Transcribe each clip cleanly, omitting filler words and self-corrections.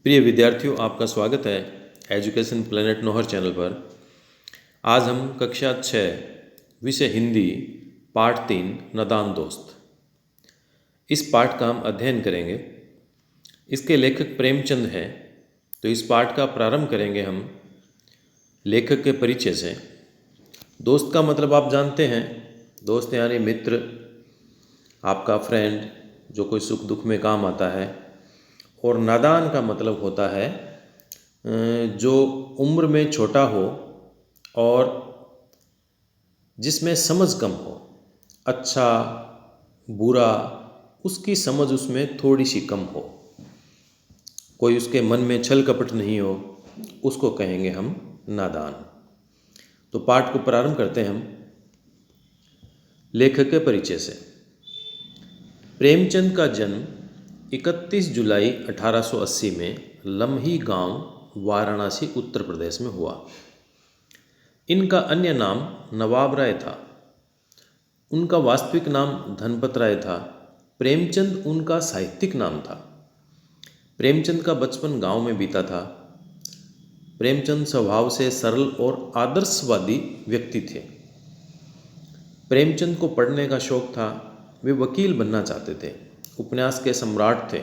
प्रिय विद्यार्थियों, आपका स्वागत है एजुकेशन प्लेनेट नौहर चैनल पर। आज हम कक्षा 6 विषय हिंदी पाठ 3 नादान दोस्त इस पाठ का हम अध्ययन करेंगे। इसके लेखक प्रेमचंद हैं। तो इस पाठ का प्रारंभ करेंगे हम लेखक के परिचय से। दोस्त का मतलब आप जानते हैं, दोस्त यानी मित्र, आपका फ्रेंड जो कोई सुख दुख में काम आता है। और नादान का मतलब होता है जो उम्र में छोटा हो और जिसमें समझ कम हो, अच्छा बुरा उसकी समझ उसमें थोड़ी सी कम हो, कोई उसके मन में छल कपट नहीं हो, उसको कहेंगे हम नादान। तो पाठ को प्रारंभ करते हैं हम लेखक के परिचय से। प्रेमचंद का जन्म 31 जुलाई 1880 में लम्ही गांव, वाराणसी, उत्तर प्रदेश में हुआ। इनका अन्य नाम नवाब राय था। उनका वास्तविक नाम धनपत राय था। प्रेमचंद उनका साहित्यिक नाम था। प्रेमचंद का बचपन गांव में बीता था। प्रेमचंद स्वभाव से सरल और आदर्शवादी व्यक्ति थे। प्रेमचंद को पढ़ने का शौक था। वे वकील बनना चाहते थे। उपन्यास के सम्राट थे।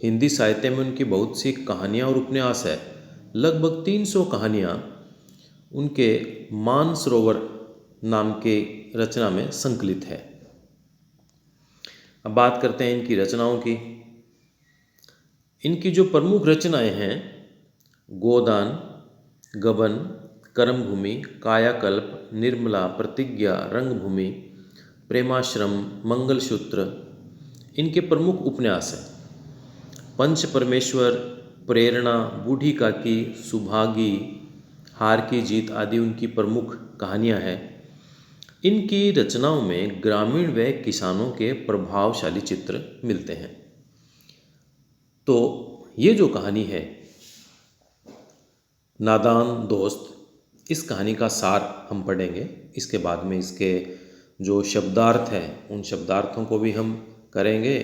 हिंदी साहित्य में उनकी बहुत सी कहानियाँ और उपन्यास है। लगभग 300 कहानियाँ उनके मानसरोवर नाम के रचना में संकलित है। अब बात करते हैं इनकी रचनाओं की। इनकी जो प्रमुख रचनाएं हैं, गोदान, गबन, कर्मभूमि, कायाकल्प, निर्मला, प्रतिज्ञा, रंगभूमि, प्रेमाश्रम, मंगलसूत्र इनके प्रमुख उपन्यास हैं। पंच परमेश्वर, प्रेरणा, बूढ़ी काकी, सुभागी, हार की जीत आदि उनकी प्रमुख कहानियां हैं। इनकी रचनाओं में ग्रामीण व किसानों के प्रभावशाली चित्र मिलते हैं। तो ये जो कहानी है नादान दोस्त, इस कहानी का सार हम पढ़ेंगे। इसके बाद में इसके जो शब्दार्थ हैं उन शब्दार्थों को भी हम करेंगे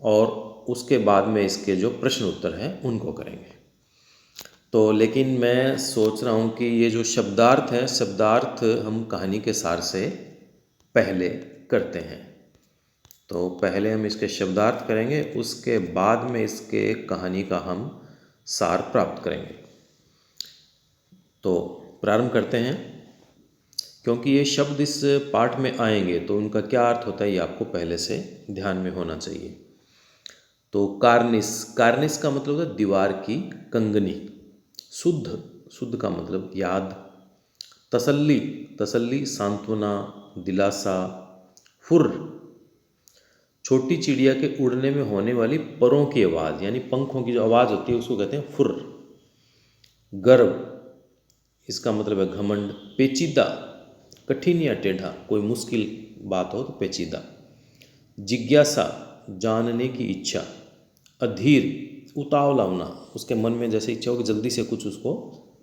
और उसके बाद में इसके जो प्रश्न उत्तर हैं उनको करेंगे। तो लेकिन मैं सोच रहा हूँ कि ये जो शब्दार्थ हैं, शब्दार्थ हम कहानी के सार से पहले करते हैं। तो पहले हम इसके शब्दार्थ करेंगे, उसके बाद में इसके कहानी का हम सार प्राप्त करेंगे। तो प्रारंभ करते हैं। क्योंकि ये शब्द इस पाठ में आएंगे तो उनका क्या अर्थ होता है ये आपको पहले से ध्यान में होना चाहिए। तो कार्निस, कार्निस का मतलब होता है दीवार की कंगनी। शुद्ध, शुद्ध का मतलब याद। तसल्ली, तसल्ली सांत्वना, दिलासा। फुर, छोटी चिड़िया के उड़ने में होने वाली परों की आवाज़, यानी पंखों की जो आवाज़ होती है उसको कहते हैं फुर। गर्व, इसका मतलब है घमंड। पेचीदा, कठिन या टेढ़ा, कोई मुश्किल बात हो तो पेचीदा। जिज्ञासा, जानने की इच्छा। अधीर, उतावला होना, उसके मन में जैसे इच्छा हो कि जल्दी से कुछ उसको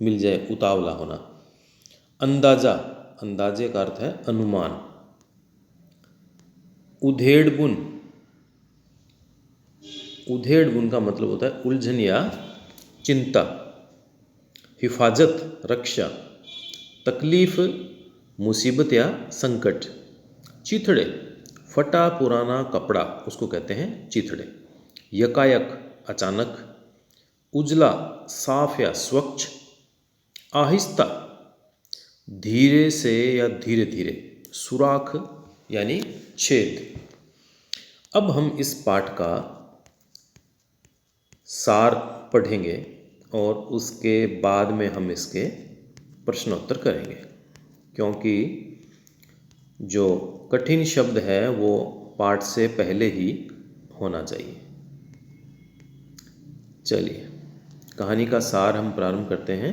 मिल जाए, उतावला होना। अंदाजा, अंदाजे का अर्थ है अनुमान। उधेड़बुन, उधेड़बुन का मतलब होता है उलझन या चिंता। हिफाजत, रक्षा। तकलीफ, मुसीबत या संकट। चिथड़े, फटा पुराना कपड़ा, उसको कहते हैं चिथड़े। यकायक, अचानक। उजला, साफ या स्वच्छ। आहिस्ता, धीरे से या धीरे धीरे। सुराख यानी छेद। अब हम इस पाठ का सार पढ़ेंगे और उसके बाद में हम इसके प्रश्नोत्तर करेंगे, क्योंकि जो कठिन शब्द है वो पाठ से पहले ही होना चाहिए। चलिए कहानी का सार हम प्रारंभ करते हैं।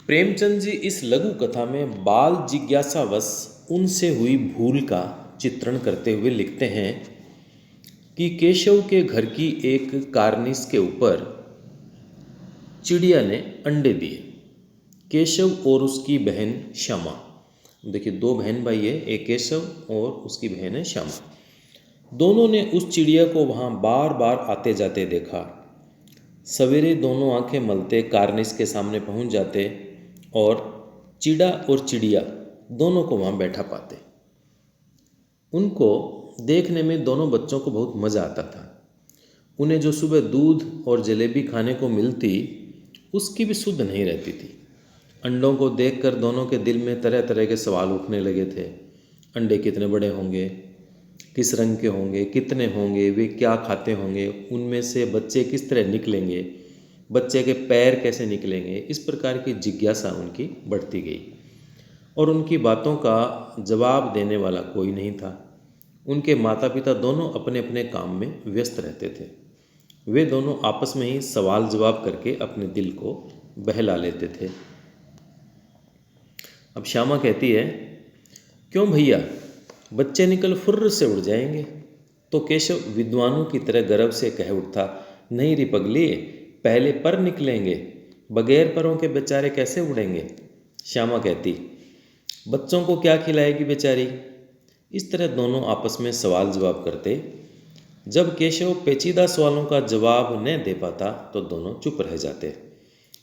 प्रेमचंद जी इस लघु कथा में बाल जिज्ञासावश उनसे हुई भूल का चित्रण करते हुए लिखते हैं कि केशव के घर की एक कार्निस के ऊपर चिड़िया ने अंडे दिए। केशव और उसकी बहन श्यामा, देखिए दो बहन भाई है, एक केशव और उसकी बहन है श्यामा। दोनों ने उस चिड़िया को वहाँ बार बार आते जाते देखा। सवेरे दोनों आंखें मलते कार्निस के सामने पहुँच जाते और चिड़ा और चिड़िया दोनों को वहाँ बैठा पाते। उनको देखने में दोनों बच्चों को बहुत मज़ा आता था। उन्हें जो सुबह दूध और जलेबी खाने को मिलती उसकी भी सुध नहीं रहती थी। अंडों को देखकर दोनों के दिल में तरह तरह के सवाल उठने लगे थे। अंडे कितने बड़े होंगे, किस रंग के होंगे, कितने होंगे, वे क्या खाते होंगे, उनमें से बच्चे किस तरह निकलेंगे, बच्चे के पैर कैसे निकलेंगे। इस प्रकार की जिज्ञासा उनकी बढ़ती गई और उनकी बातों का जवाब देने वाला कोई नहीं था। उनके माता पिता दोनों अपने अपने काम में व्यस्त रहते थे। वे दोनों आपस में ही सवाल जवाब करके अपने दिल को बहला लेते थे। अब श्यामा कहती है, क्यों भैया, बच्चे निकल फुर्र से उड़ जाएंगे। तो केशव विद्वानों की तरह गर्व से कह उठता, नहीं री पगली, पहले पर निकलेंगे, बगैर परों के बेचारे कैसे उड़ेंगे। श्यामा कहती, बच्चों को क्या खिलाएगी बेचारी। इस तरह दोनों आपस में सवाल जवाब करते। जब केशव पेचीदा सवालों का जवाब न दे पाता तो दोनों चुप रह जाते।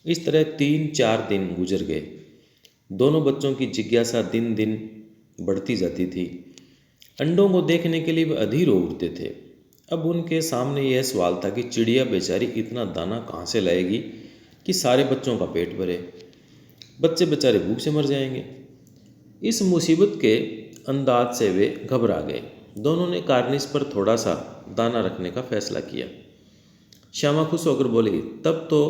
इस तरह 3-4 दिन गुजर गए। दोनों बच्चों की जिज्ञासा दिन दिन बढ़ती जाती थी। अंडों को देखने के लिए वे अधीर हो उठते थे। अब उनके सामने यह सवाल था कि चिड़िया बेचारी इतना दाना कहाँ से लाएगी कि सारे बच्चों का पेट भरे। बच्चे बेचारे भूख से मर जाएंगे। इस मुसीबत के अंदाज से वे घबरा गए। दोनों ने कार्निस पर थोड़ा सा दाना रखने का फैसला किया। श्यामा खुश होकर बोली, तब तो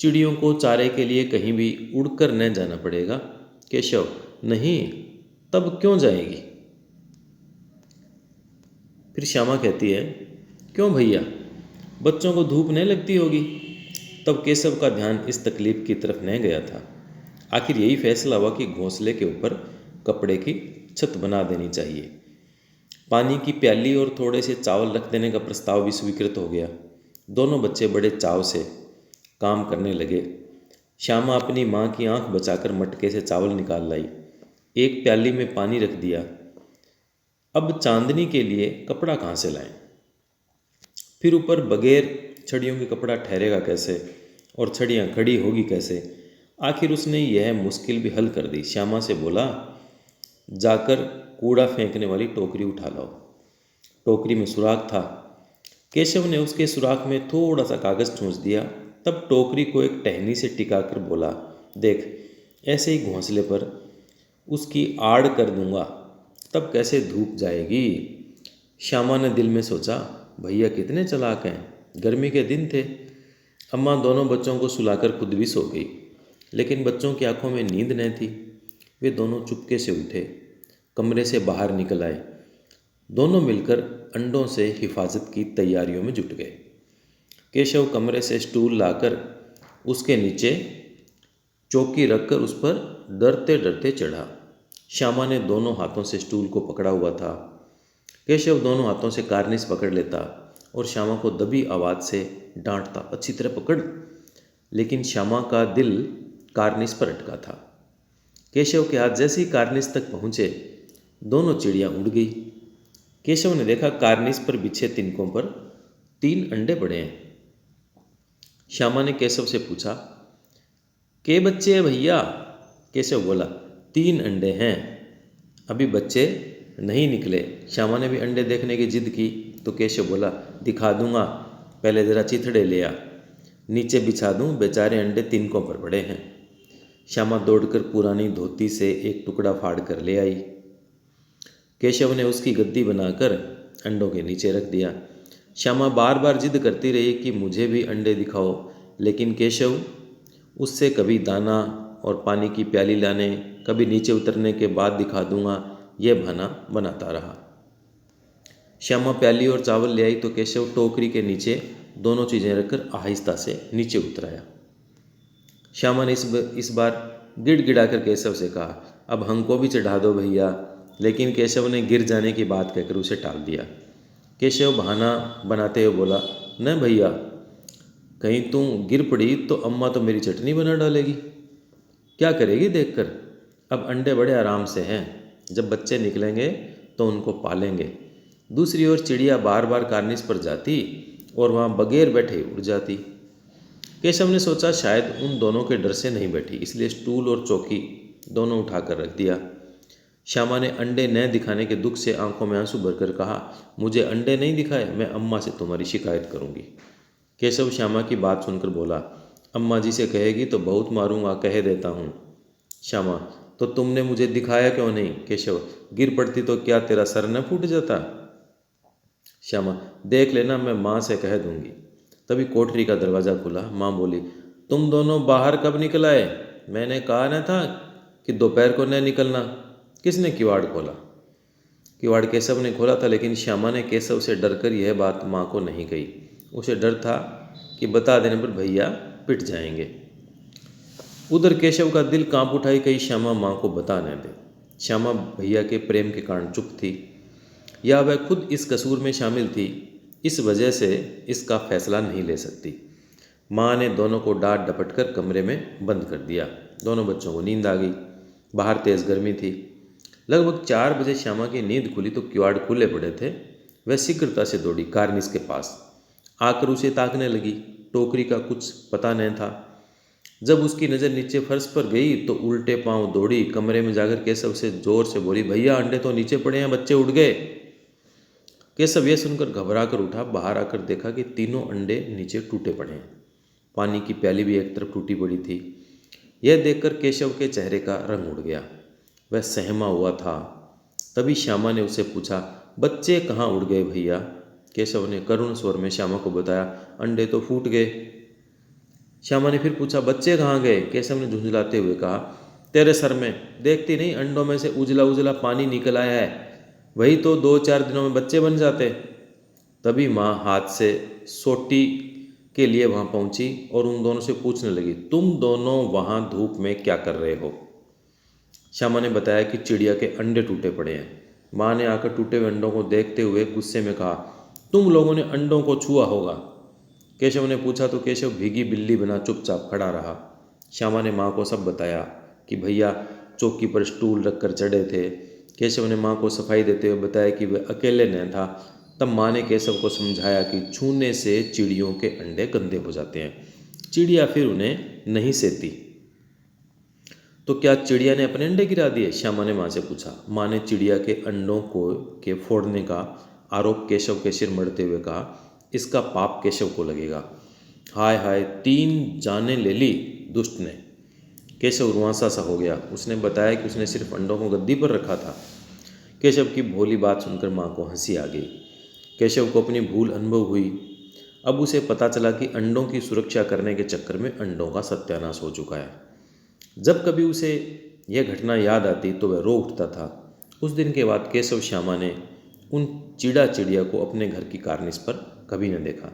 चिड़ियों को चारे के लिए कहीं भी उड़कर न जाना पड़ेगा। केशव, नहीं, तब क्यों जाएगी। फिर श्यामा कहती है, क्यों भैया, बच्चों को धूप नहीं लगती होगी। तब केशव का ध्यान इस तकलीफ की तरफ न गया था। आखिर यही फैसला हुआ कि घोंसले के ऊपर कपड़े की छत बना देनी चाहिए। पानी की प्याली और थोड़े से चावल रख देने का प्रस्ताव भी स्वीकृत हो गया। दोनों बच्चे बड़े चाव से काम करने लगे। श्यामा अपनी माँ की आंख बचाकर मटके से चावल निकाल लाई, एक प्याली में पानी रख दिया। अब चांदनी के लिए कपड़ा कहाँ से लाएं। फिर ऊपर बगैर छड़ियों के कपड़ा ठहरेगा कैसे और छड़ियाँ खड़ी होगी कैसे। आखिर उसने यह मुश्किल भी हल कर दी। श्यामा से बोला, जाकर कूड़ा फेंकने वाली टोकरी उठा लाओ। टोकरी में सुराख था। केशव ने उसके सुराख में थोड़ा सा कागज़ ठूंस दिया। तब टोकरी को एक टहनी से टिकाकर बोला, देख, ऐसे ही घोंसले पर उसकी आड़ कर दूंगा, तब कैसे धूप जाएगी। श्यामा ने दिल में सोचा, भैया कितने चालाक हैं। गर्मी के दिन थे। अम्मा दोनों बच्चों को सुलाकर खुद भी सो गई, लेकिन बच्चों की आंखों में नींद न थी। वे दोनों चुपके से उठे, कमरे से बाहर निकल आए। दोनों मिलकर अंडों से हिफाजत की तैयारियों में जुट गए। केशव कमरे से स्टूल लाकर उसके नीचे चौकी रखकर उस पर डरते डरते चढ़ा। श्यामा ने दोनों हाथों से स्टूल को पकड़ा हुआ था। केशव दोनों हाथों से कार्निस पकड़ लेता और श्यामा को दबी आवाज़ से डांटता, अच्छी तरह पकड़। लेकिन श्यामा का दिल कार्निस पर अटका था। केशव के हाथ जैसे ही कार्निस तक पहुँचे, दोनों चिड़ियाँ उड़ गई। केशव ने देखा कार्निस पर बिछे तिनकों पर 3 अंडे पड़े हैं। श्यामा ने केशव से पूछा, के बच्चे हैं भैया। केशव बोला, 3 अंडे हैं, अभी बच्चे नहीं निकले। श्यामा ने भी अंडे देखने की जिद की तो केशव बोला, दिखा दूंगा, पहले ज़रा चिथड़े ले आ, नीचे बिछा दूं, बेचारे अंडे तिनकों पर पड़े हैं। श्यामा दौड़कर पुरानी धोती से एक टुकड़ा फाड़ कर ले आई। केशव ने उसकी गद्दी बनाकर अंडों के नीचे रख दिया। श्यामा बार बार जिद करती रही कि मुझे भी अंडे दिखाओ, लेकिन केशव उससे कभी दाना और पानी की प्याली लाने, कभी नीचे उतरने के बाद दिखा दूंगा, यह बहाना बनाता रहा। श्यामा प्याली और चावल ले आई तो केशव टोकरी के नीचे दोनों चीज़ें रखकर आहिस्ता से नीचे उतराया। श्यामा ने इस बार गिड़गिड़ाकर केशव से कहा, अब हमको भी चढ़ा दो भैया। लेकिन केशव ने गिर जाने की बात कहकर उसे टाल दिया। केशव बहाना बनाते हुए बोला, न भैया, कहीं तू गिर पड़ी तो अम्मा तो मेरी चटनी बना डालेगी। क्या करेगी देखकर। अब अंडे बड़े आराम से हैं, जब बच्चे निकलेंगे तो उनको पालेंगे। दूसरी ओर चिड़िया बार बार कार्निस पर जाती और वहाँ बगैर बैठे उड़ जाती। केशव ने सोचा शायद उन दोनों के डर से नहीं बैठी, इसलिए स्टूल और चौकी दोनों उठाकर रख दिया। श्यामा ने अंडे न दिखाने के दुख से आंखों में आंसू भरकर कहा, मुझे अंडे नहीं दिखाए, मैं अम्मा से तुम्हारी शिकायत करूंगी। केशव श्यामा की बात सुनकर बोला, अम्मा जी से कहेगी तो बहुत मारूंगा, कह देता हूँ। श्यामा, तो तुमने मुझे दिखाया क्यों नहीं? केशव, गिर पड़ती तो क्या तेरा सर न फूट जाता? श्यामा, देख लेना, मैं माँ से कह दूंगी। तभी कोठरी का दरवाज़ा खुला। माँ बोली, तुम दोनों बाहर कब निकल आए? मैंने कहा न था कि दोपहर को न निकलना। किसने किवाड़ खोला? किवाड़ केशव ने खोला था, लेकिन श्यामा ने केशव से डरकर यह बात माँ को नहीं कही। उसे डर था कि बता देने पर भैया पिट जाएंगे। उधर केशव का दिल कांप उठा ही कहीं श्यामा माँ को बता न दे। श्यामा भैया के प्रेम के कारण चुप थी, या वह खुद इस कसूर में शामिल थी, इस वजह से इसका फैसला नहीं ले सकती। माँ ने दोनों को डांट डपट कर कमरे में बंद कर दिया। दोनों बच्चों को नींद आ गई। बाहर तेज़ गर्मी थी। लगभग 4 बजे श्यामा की नींद खुली तो किवाड़ खुले पड़े थे। वह शीघ्रता से दौड़ी कार्निस के पास, आकर उसे ताकने लगी। टोकरी का कुछ पता नहीं था। जब उसकी नज़र नीचे फर्श पर गई तो उल्टे पांव दौड़ी कमरे में जाकर केशव से जोर से बोली, भैया अंडे तो नीचे पड़े हैं, बच्चे उड़ गए। केशव यह सुनकर घबरा कर उठा। बाहर आकर देखा कि तीनों अंडे नीचे टूटे पड़े हैं। पानी की प्याली भी एक तरफ टूटी पड़ी थी। यह देखकर केशव के चेहरे का रंग उड़ गया। वह सहमा हुआ था। तभी श्यामा ने उसे पूछा, बच्चे कहाँ उड़ गए भैया? केशव ने करुण स्वर में श्यामा को बताया, अंडे तो फूट गए। श्यामा ने फिर पूछा, बच्चे कहाँ गए? केशव ने झुंझलाते हुए कहा, तेरे सर में, देखती नहीं अंडों में से उजला उजला पानी निकल आया है, वही तो 2-4 दिनों में बच्चे बन जाते। तभी माँ हाथ से सोटी के लिए वहाँ पहुँची और उन दोनों से पूछने लगी, तुम दोनों वहाँ धूप में क्या कर रहे हो? श्यामा ने बताया कि चिड़िया के अंडे टूटे पड़े हैं। माँ ने आकर टूटे हुए अंडों को देखते हुए गुस्से में कहा, तुम लोगों ने अंडों को छुआ होगा। केशव ने पूछा तो केशव भीगी बिल्ली बना चुपचाप खड़ा रहा। श्यामा ने माँ को सब बताया कि भैया चौकी पर स्टूल रखकर चढ़े थे। केशव ने माँ को सफाई देते हुए बताया कि वह अकेले न था। तब माँ ने केशव को समझाया कि छूने से चिड़ियों के अंडे गंदे हो जाते हैं, चिड़िया फिर उन्हें नहीं सेती। तो क्या चिड़िया ने अपने अंडे गिरा दिए? श्यामा ने माँ से पूछा। माँ ने चिड़िया के अंडों को के फोड़ने का आरोप केशव के सिर मढ़ते हुए कहा, इसका पाप केशव को लगेगा। हाय हाय, 3 जानें ले ली दुष्ट ने। केशव रुआंसा सा हो गया। उसने बताया कि उसने सिर्फ अंडों को गद्दी पर रखा था। केशव की भोली बात सुनकर माँ को हंसी आ गई। केशव को अपनी भूल अनुभव हुई। अब उसे पता चला कि अंडों की सुरक्षा करने के चक्कर में अंडों का सत्यानाश हो चुका है। जब कभी उसे यह घटना याद आती तो वह रो उठता था। उस दिन के बाद केशव श्यामा ने उन चिड़िया को अपने घर की कार्निस पर कभी न देखा।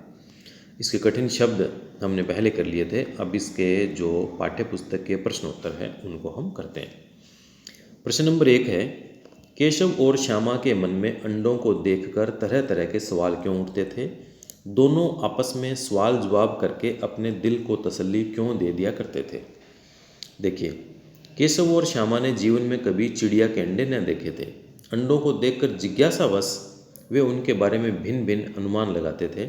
इसके कठिन शब्द हमने पहले कर लिए थे। अब इसके जो पाठ्य पुस्तक के प्रश्नोत्तर हैं उनको हम करते हैं। प्रश्न नंबर 1 है, केशव और श्यामा के मन में अंडों को देखकर तरह तरह के सवाल क्यों उठते थे? दोनों आपस में सवाल जवाब करके अपने दिल को तसल्ली क्यों दे दिया करते थे? देखिए, केशव और श्यामा ने जीवन में कभी चिड़िया के अंडे न देखे थे। अंडों को देखकर जिज्ञासावश वे उनके बारे में भिन्न भिन्न अनुमान लगाते थे।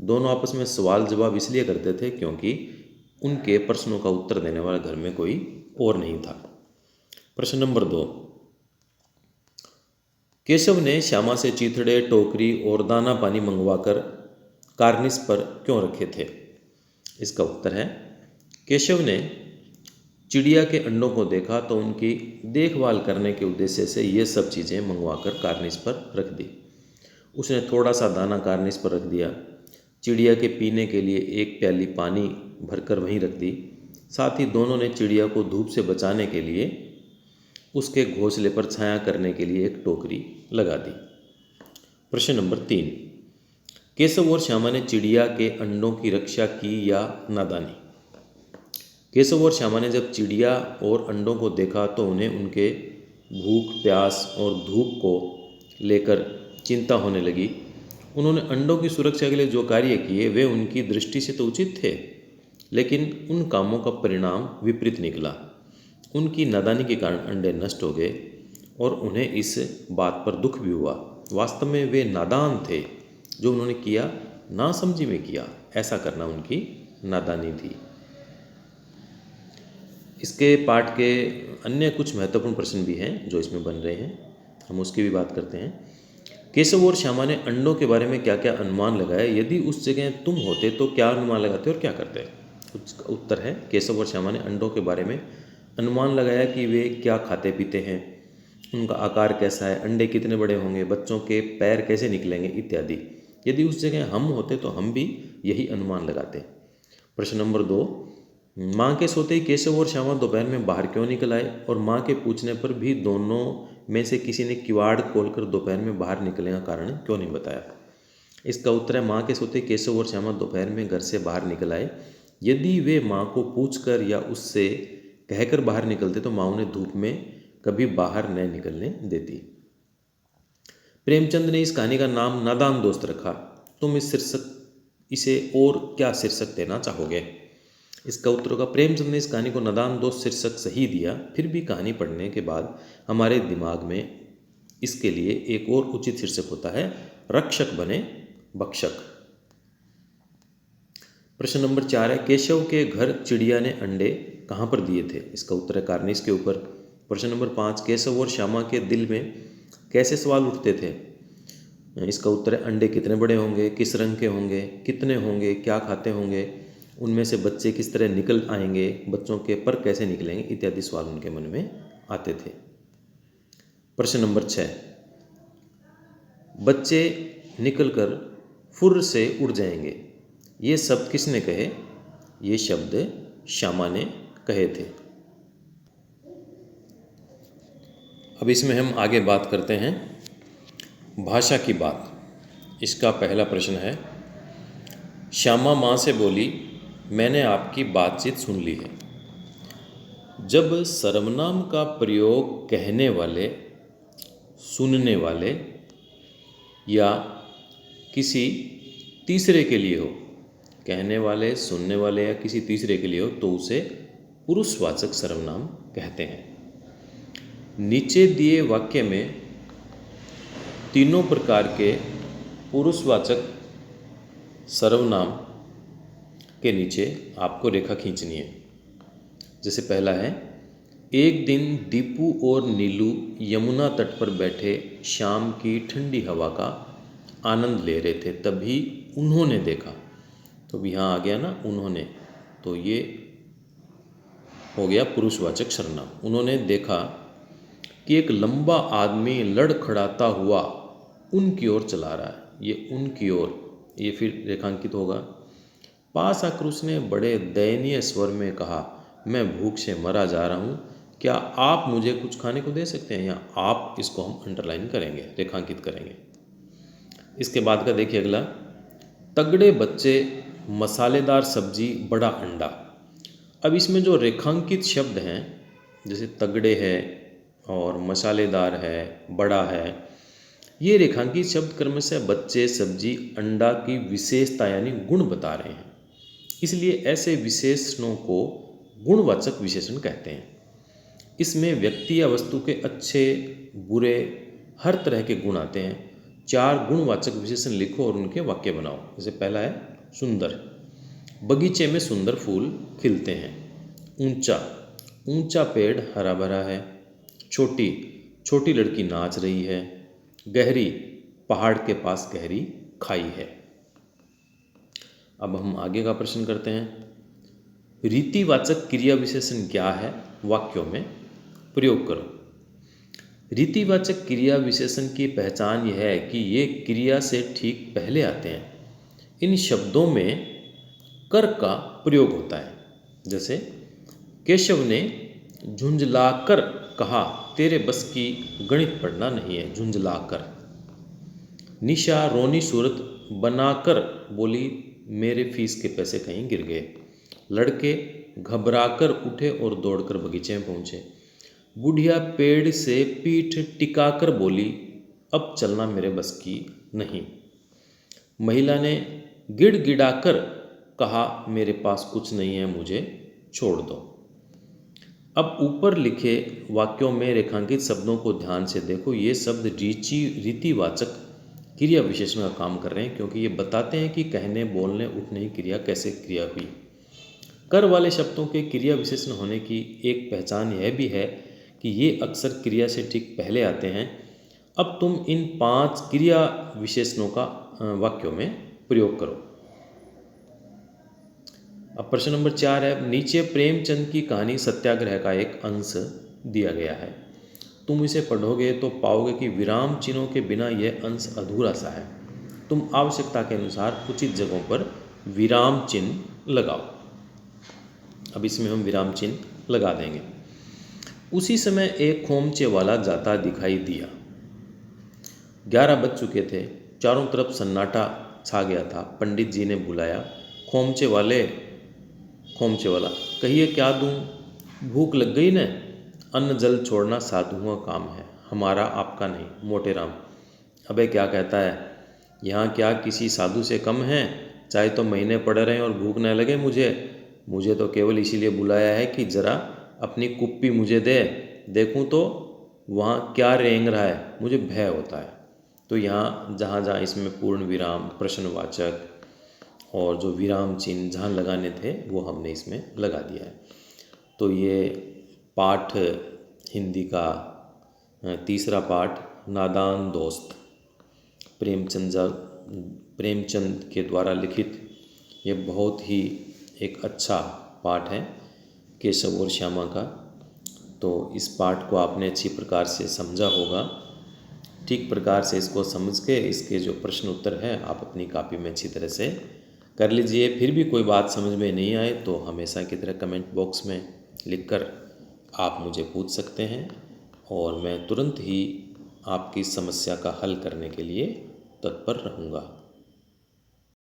दोनों आपस में सवाल जवाब इसलिए करते थे क्योंकि उनके प्रश्नों का उत्तर देने वाला घर में कोई और नहीं था। प्रश्न नंबर 2, केशव ने श्यामा से चीथड़े, टोकरी और दाना पानी मंगवाकर कार्निस पर क्यों रखे थे? इसका उत्तर है, केशव ने चिड़िया के अंडों को देखा तो उनकी देखभाल करने के उद्देश्य से ये सब चीज़ें मंगवाकर कार्निस पर रख दी। उसने थोड़ा सा दाना कार्निस पर रख दिया। चिड़िया के पीने के लिए एक प्याली पानी भरकर वहीं रख दी। साथ ही दोनों ने चिड़िया को धूप से बचाने के लिए उसके घोंसले पर छाया करने के लिए एक टोकरी लगा दी। प्रश्न नंबर 3, केशव और श्यामा ने चिड़िया के अंडों की रक्षा की या नादानी? केशव और श्यामा ने जब चिड़िया और अंडों को देखा तो उन्हें उनके भूख, प्यास और धूप को लेकर चिंता होने लगी। उन्होंने अंडों की सुरक्षा के लिए जो कार्य किए वे उनकी दृष्टि से तो उचित थे, लेकिन उन कामों का परिणाम विपरीत निकला। उनकी नादानी के कारण अंडे नष्ट हो गए और उन्हें इस बात पर दुख भी हुआ। वास्तव में वे नादान थे। जो उन्होंने किया नासमझी में किया, ऐसा करना उनकी नादानी थी। इसके पाठ के अन्य कुछ महत्वपूर्ण प्रश्न भी हैं जो इसमें बन रहे हैं, हम उसकी भी बात करते हैं। केशव और श्यामा ने अंडों के बारे में क्या क्या अनुमान लगाया? यदि उस जगह तुम होते तो क्या अनुमान लगाते और क्या करते? उसका उत्तर है, केशव और श्यामा ने अंडों के बारे में अनुमान लगाया कि वे क्या खाते पीते हैं, उनका आकार कैसा है, अंडे कितने बड़े होंगे, बच्चों के पैर कैसे निकलेंगे इत्यादि। यदि उस जगह हम होते तो हम भी यही अनुमान लगाते। प्रश्न नंबर 2, माँ के सोते ही केशव और श्यामा दोपहर में बाहर क्यों निकल आए? और माँ के पूछने पर भी दोनों में से किसी ने किवाड़ खोलकर दोपहर में बाहर निकलने का कारण क्यों नहीं बताया? इसका उत्तर है, माँ के सोते ही केशव और श्यामा दोपहर में घर से बाहर निकल आए। यदि वे माँ को पूछकर या उससे कहकर बाहर निकलते तो माँ उन्हें धूप में कभी बाहर न निकलने देती। प्रेमचंद ने इस कहानी का नाम नादान दोस्त रखा। तुम इसे और क्या शीर्षक देना चाहोगे? इसका उत्तर होगा, प्रेमचंद ने इस कहानी को नादान दोस्त शीर्षक सही दिया, फिर भी कहानी पढ़ने के बाद हमारे दिमाग में इसके लिए एक और उचित शीर्षक होता है, रक्षक बने भक्षक। प्रश्न नंबर 4 है, केशव के घर चिड़िया ने अंडे कहाँ पर दिए थे? इसका उत्तर है, कार्निस के ऊपर। प्रश्न नंबर 5, केशव और श्यामा के दिल में कैसे सवाल उठते थे? इसका उत्तर है, अंडे कितने बड़े होंगे, किस रंग के होंगे, कितने होंगे, क्या खाते होंगे, उनमें से बच्चे किस तरह निकल आएंगे, बच्चों के पर कैसे निकलेंगे इत्यादि सवाल उनके मन में आते थे। प्रश्न नंबर 6, बच्चे निकलकर फुर्र से उड़ जाएंगे, ये शब्द किसने कहे? ये शब्द श्यामा ने कहे थे। अब इसमें हम आगे बात करते हैं भाषा की बात। इसका पहला प्रश्न है, श्यामा माँ से बोली, मैंने आपकी बातचीत सुन ली है। जब सर्वनाम का प्रयोग कहने वाले, सुनने वाले या किसी तीसरे के लिए हो, कहने वाले, सुनने वाले या किसी तीसरे के लिए हो, तो उसे पुरुषवाचक सर्वनाम कहते हैं। नीचे दिए वाक्य में तीनों प्रकार के पुरुषवाचक सर्वनाम के नीचे आपको रेखा खींचनी है। जैसे पहला है, एक दिन दीपू और नीलू यमुना तट पर बैठे शाम की ठंडी हवा का आनंद ले रहे थे, तभी उन्होंने देखा। तो यहाँ आ गया ना उन्होंने, तो ये हो गया पुरुषवाचक सर्वनाम। उन्होंने देखा कि एक लंबा आदमी लड़खड़ाता हुआ उनकी ओर चला रहा है। ये उनकी ओर, ये फिर रेखांकित होगा। पास आकर उसने बड़े दयनीय स्वर में कहा, मैं भूख से मरा जा रहा हूँ, क्या आप मुझे कुछ खाने को दे सकते हैं? यहाँ आप, इसको हम अंडरलाइन करेंगे, रेखांकित करेंगे। इसके बाद का देखिए अगला, तगड़े बच्चे, मसालेदार सब्जी, बड़ा अंडा। अब इसमें जो रेखांकित शब्द हैं, जैसे तगड़े है और मसालेदार है, बड़ा है, ये रेखांकित शब्द क्रमशः बच्चे, सब्जी, अंडा की विशेषता यानी गुण बता रहे हैं। इसलिए ऐसे विशेषणों को गुणवाचक विशेषण कहते हैं। इसमें व्यक्ति या वस्तु के अच्छे, बुरे, हर तरह के गुण आते हैं। 4 गुणवाचक विशेषण लिखो और उनके वाक्य बनाओ। जैसे पहला है सुंदर, बगीचे में सुंदर फूल खिलते हैं। ऊंचा, ऊंचा पेड़ हरा भरा है। छोटी, छोटी लड़की नाच रही है। गहरी, पहाड़ के पास गहरी खाई है। अब हम आगे का प्रश्न करते हैं, रीतिवाचक क्रिया विशेषण क्या है? वाक्यों में प्रयोग करो। रीतिवाचक क्रिया विशेषण की पहचान यह है कि ये क्रिया से ठीक पहले आते हैं। इन शब्दों में कर का प्रयोग होता है। जैसे केशव ने झुंझलाकर कहा, तेरे बस की गणित पढ़ना नहीं है, झुंझलाकर। निशा रोनी सूरत बनाकर बोली, मेरे फीस के पैसे कहीं गिर गए। लड़के घबराकर उठे और दौड़कर बगीचे में पहुंचे। बुढ़िया पेड़ से पीठ टिकाकर बोली, अब चलना मेरे बस की नहीं। महिला ने गिड़गिड़ाकर कहा, मेरे पास कुछ नहीं है, मुझे छोड़ दो। अब ऊपर लिखे वाक्यों में रेखांकित शब्दों को ध्यान से देखो। ये शब्द रीतिवाचक क्रिया विशेषण का काम कर रहे हैं, क्योंकि ये बताते हैं कि कहने, बोलने, उठने की क्रिया कैसे क्रिया हुई। कर वाले शब्दों के क्रिया विशेषण होने की एक पहचान यह भी है कि ये अक्सर क्रिया से ठीक पहले आते हैं। अब तुम इन 5 क्रिया विशेषणों का वाक्यों में प्रयोग करो। अब प्रश्न नंबर 4 है, नीचे प्रेमचंद की कहानी सत्याग्रह का एक अंश दिया गया है। तुम इसे पढ़ोगे तो पाओगे कि विराम चिन्हों के बिना यह अंश अधूरा सा है। तुम आवश्यकता के अनुसार उचित जगहों पर विराम चिन्ह लगाओ। अब इसमें हम विराम चिन्ह लगा देंगे। उसी समय एक खोमचे वाला जाता दिखाई दिया। 11 बज चुके थे। चारों तरफ सन्नाटा छा गया था। पंडित जी ने बुलाया, खोमचे वाला, कहिए क्या दूं? भूख लग गई न? अन्न जल छोड़ना साधुओं का काम है, हमारा आपका नहीं। मोटे राम, अबे क्या कहता है? यहाँ क्या किसी साधु से कम है? चाहे तो महीने पड़े रहें और भूख न लगे मुझे तो केवल इसीलिए बुलाया है कि जरा अपनी कुप्पी मुझे दे, देखूं तो वहाँ क्या रेंग रहा है, मुझे भय होता है। तो यहाँ जहाँ इसमें पूर्ण विराम, प्रश्नवाचक और जो विराम चिन्ह जहाँ लगाने थे वो हमने इसमें लगा दिया है। तो ये पाठ हिंदी का तीसरा पाठ, नादान दोस्त, प्रेमचंद के द्वारा लिखित ये बहुत ही एक अच्छा पाठ है, केशव और श्यामा का। तो इस पाठ को आपने अच्छी प्रकार से समझा होगा। ठीक प्रकार से इसको समझ के इसके जो प्रश्न उत्तर हैं आप अपनी कॉपी में अच्छी तरह से कर लीजिए। फिर भी कोई बात समझ में नहीं आए तो हमेशा की तरह कमेंट बॉक्स में लिखकर आप मुझे पूछ सकते हैं और मैं तुरंत ही आपकी समस्या का हल करने के लिए तत्पर रहूँगा।